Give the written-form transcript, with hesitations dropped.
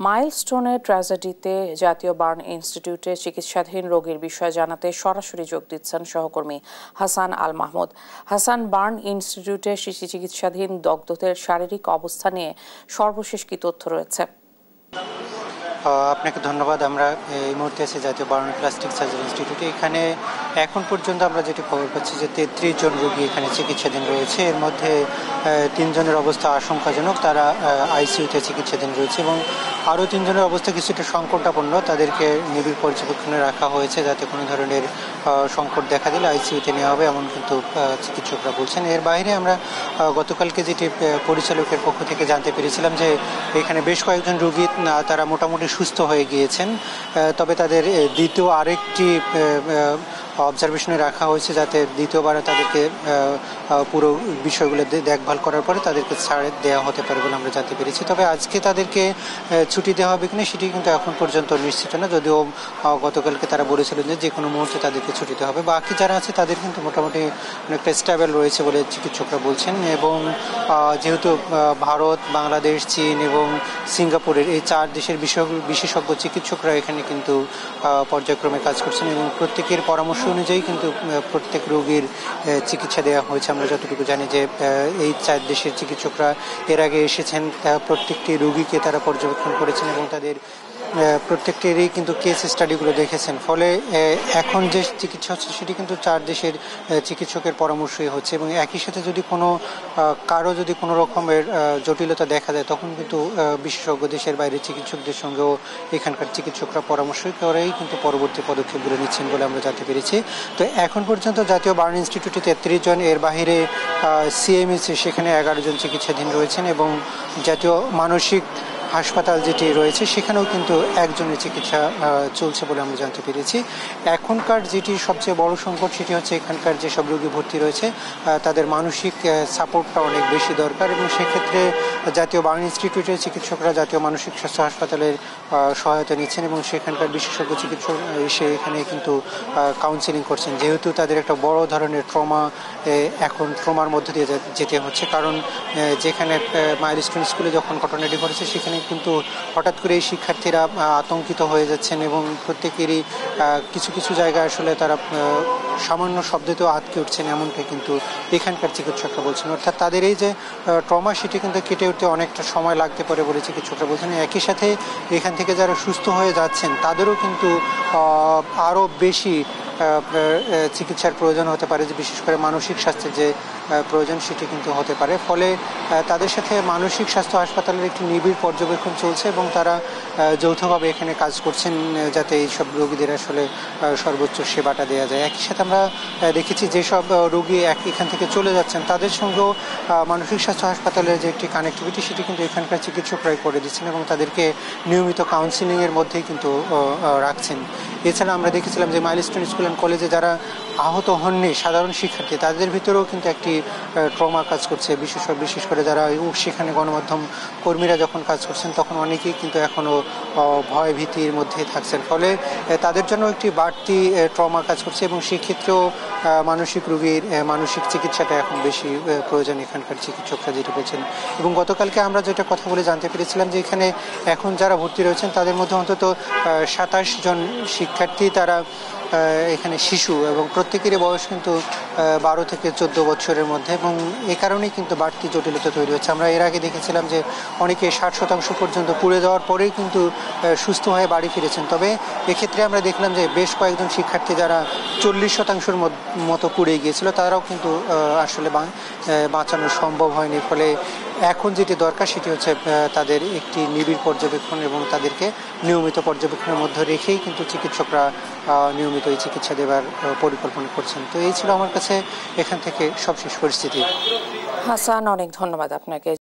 মাইলস্টোনের ট্র্যাজেডিতে জাতীয় বার্ন ইনস্টিটিউটে চিকিৎসাধীন রোগীর বিষয়ে জানাতে সরাসরি যোগ দিচ্ছেন সহকর্মী হাসান আল মাহমুদ। হাসান, বার্ন ইনস্টিটিউটে শিশু চিকিৎসাধীন দগ্ধদের শারীরিক অবস্থা নিয়ে সর্বশেষ কি তথ্য রয়েছে? আপনাকে ধন্যবাদ। আমরা এই মুহূর্তে আছি জাতীয় বার্ন প্লাস্টিক সার্জারি ইনস্টিটিউটে। এখানে এখন পর্যন্ত আমরা যেটি খবর পাচ্ছি যে 33 জন রোগী এখানে চিকিৎসাধীন রয়েছে। এর মধ্যে 3 জনের অবস্থা আশঙ্কাজনক, তারা আইসিইউতে চিকিৎসাধীন রয়েছে এবং আরও 3 জনের অবস্থা কিছুটা সংকটাপন্ন। তাদেরকে নিবিড় পর্যবেক্ষণে রাখা হয়েছে যাতে কোনো ধরনের সংকট দেখা দিলে আইসিইউতে নেওয়া হবে, এমন কিন্তু চিকিৎসকরা বলছেন। এর বাইরে আমরা গতকালকে যেটি পরিচালকের পক্ষ থেকে জানতে পেরেছিলাম যে এখানে বেশ কয়েকজন রোগী তারা মোটামুটি সুস্থ হয়ে গিয়েছেন, তবে তাদের দ্বিতীয় আরেকটি অবজারভেশনে রাখা হয়েছে যাতে দ্বিতীয়বার তাদেরকে পুরো বিষয়গুলো দেখভাল করার পরে তাদেরকে ছাড় দেওয়া হতে পারে বলে আমরা জানতে পেরেছি। তবে আজকে তাদেরকে ছুটি দেওয়া হবে কিনা সেটি কিন্তু এখন পর্যন্ত নিশ্চিত না, যদিও গতকালকে তারা বলেছিলেন যে কোনো মুহূর্তে তাদেরকে ছুটি দেওয়া হবে। বাকি যারা আছে তাদের কিন্তু মোটামুটি অনেকটা স্টেবল রয়েছে বলে চিকিৎসকরা বলছেন। এবং যেহেতু ভারত, বাংলাদেশ, চীন এবং সিঙ্গাপুরের এই 4 দেশের বিশেষজ্ঞ চিকিৎসকরা এখানে কিন্তু পর্যায়ক্রমে কাজ করছেন এবং প্রত্যেকের পরামর্শ অনুযায়ী কিন্তু প্রত্যেক রোগীর চিকিৎসা দেওয়া হয়েছে। আমরা যতটুকু জানি যে এই 4 দেশের চিকিৎসকরা এর আগে এসেছেন, প্রত্যেকটি রোগীকে তারা পর্যবেক্ষণ করেছেন এবং তাদের প্রত্যেকটিরই কিন্তু কেস স্টাডিগুলো দেখেছেন। ফলে এখন যে চিকিৎসা হচ্ছে সেটি কিন্তু 4 দেশের চিকিৎসকের পরামর্শই হচ্ছে এবং একই সাথে যদি কারো যদি কোনো রকমের জটিলতা দেখা যায় তখন কিন্তু বিশেষজ্ঞ দেশের বাইরের চিকিৎসকদের সঙ্গেও এখানকার চিকিৎসকরা পরামর্শ করেই কিন্তু পরবর্তী পদক্ষেপগুলো নিচ্ছেন বলে আমরা জানতে পেরেছি। তো এখন পর্যন্ত জাতীয় বার্ন ইনস্টিটিউটে 33 জন, এর বাহিরে সিএমএসি সেখানে 11 জন চিকিৎসাধীন রয়েছেন এবং জাতীয় মানসিক হাসপাতাল যেটি রয়েছে সেখানেও কিন্তু একজনের চিকিৎসা চলছে বলে আমরা জানতে পেরেছি। এখনকার যেটি সবচেয়ে বড় সংকট সেটি হচ্ছে এখানকার যেসব রোগী ভর্তি রয়েছে তাদের মানসিক সাপোর্টটা অনেক বেশি দরকার এবং সেক্ষেত্রে জাতীয় বার্ন ইনস্টিটিউটের চিকিৎসকরা জাতীয় মানসিক স্বাস্থ্য হাসপাতালের সহায়তা নিচ্ছেন এবং সেখানকার বিশেষজ্ঞ চিকিৎসক এসে এখানে কিন্তু কাউন্সিলিং করছেন। যেহেতু তাদের একটা বড় ধরনের এখন ট্রমার মধ্যে দিয়ে যেতে হচ্ছে, কারণ যেখানে মাইলস্টোন স্কুলে যখন ঘটনাটি ঘটেছে সেখানে কিন্তু হঠাৎ করে এই শিক্ষার্থীরা আতঙ্কিত হয়ে যাচ্ছেন এবং প্রত্যেকেরই কিছু কিছু জায়গায় আসলে তারা সামান্য শব্দতেও আটকে উঠছেন, এমনটাই কিন্তু এখানকার চিকিৎসকরা বলছেন। অর্থাৎ তাদের এই যে ট্রমা সেটি কিন্তু কেটে উঠতে অনেকটা সময় লাগতে পারে বলে চিকিৎসকরা বলছেন। একই সাথে এখান থেকে যারা সুস্থ হয়ে যাচ্ছেন তাদেরও কিন্তু আরও বেশি চিকিৎসার প্রয়োজন হতে পারে, যে বিশেষ করে মানসিক স্বাস্থ্যের যে প্রয়োজন সেটি কিন্তু হতে পারে। ফলে তাদের সাথে মানসিক স্বাস্থ্য হাসপাতালের একটি নিবিড় পর্যবেক্ষণ চলছে এবং তারা যৌথভাবে এখানে কাজ করছেন যাতে এইসব রোগীদের আসলে সর্বোচ্চ সেবাটা দেওয়া যায়। একই সাথে আমরা দেখেছি যেসব রোগী এখান থেকে চলে যাচ্ছেন তাদের সঙ্গেও মানসিক স্বাস্থ্য হাসপাতালের যে একটি কানেক্টিভিটি সেটি কিন্তু এখানকার চিকিৎসকরাই করে দিচ্ছেন এবং তাদেরকে নিয়মিত কাউন্সিলিংয়ের মধ্যেই কিন্তু রাখছেন। এছাড়া আমরা দেখেছিলাম যে মাইলস্টোন স্কুল অ্যান্ড কলেজে যারা আহত হননি সাধারণ শিক্ষার্থী তাদের ভিতরেও কিন্তু একটি ট্রমা কাজ করছে, বিশেষ করে যারা সেখানে গণমাধ্যম কর্মীরা যখন কাজ করছেন তখন অনেকেই কিন্তু এখনও ভয় ভীতির মধ্যে থাকছেন। ফলে তাদের জন্য একটি বাড়তি ট্রমা কাজ করছে এবং সেক্ষেত্রেও মানসিক রোগীর মানসিক চিকিৎসাটা এখন বেশি প্রয়োজন এখানকার চিকিৎসকরা যেটা বলছেন। এবং গতকালকে আমরা যেটা কথা বলে জানতে পেরেছিলাম যে এখানে এখন যারা ভর্তি রয়েছেন তাদের মধ্যে অন্তত 27 জন শিক্ষার্থী তারা এখানে শিশু এবং প্রত্যেকেরই বয়স কিন্তু 12 থেকে 14 বছরের মধ্যে এবং এ কারণেই কিন্তু বাড়তি জটিলতা তৈরি হচ্ছে। আমরা এর আগে দেখেছিলাম যে অনেকে 60% পর্যন্ত পুড়ে যাওয়ার পরেই কিন্তু সুস্থ হয়ে বাড়ি ফিরেছেন। তবে এক্ষেত্রে আমরা দেখলাম যে বেশ কয়েকজন শিক্ষার্থী যারা 40% মতো পুড়ে গিয়েছিল তারাও কিন্তু আসলে বাঁচানো সম্ভব হয়নি। ফলে এখন যেটি দরকার সেটি হচ্ছে তাদের একটি নিবিড় পর্যবেক্ষণ এবং তাদেরকে নিয়মিত পর্যবেক্ষণের মধ্যে রেখেই কিন্তু চিকিৎসকরা নিয়মিত এই চিকিৎসা দেওয়ার পরিকল্পনা করছেন। তো এই ছিল আমার কাছে এখান থেকে সবশেষ পরিস্থিতি। হাসান, অনেক ধন্যবাদ আপনাকে।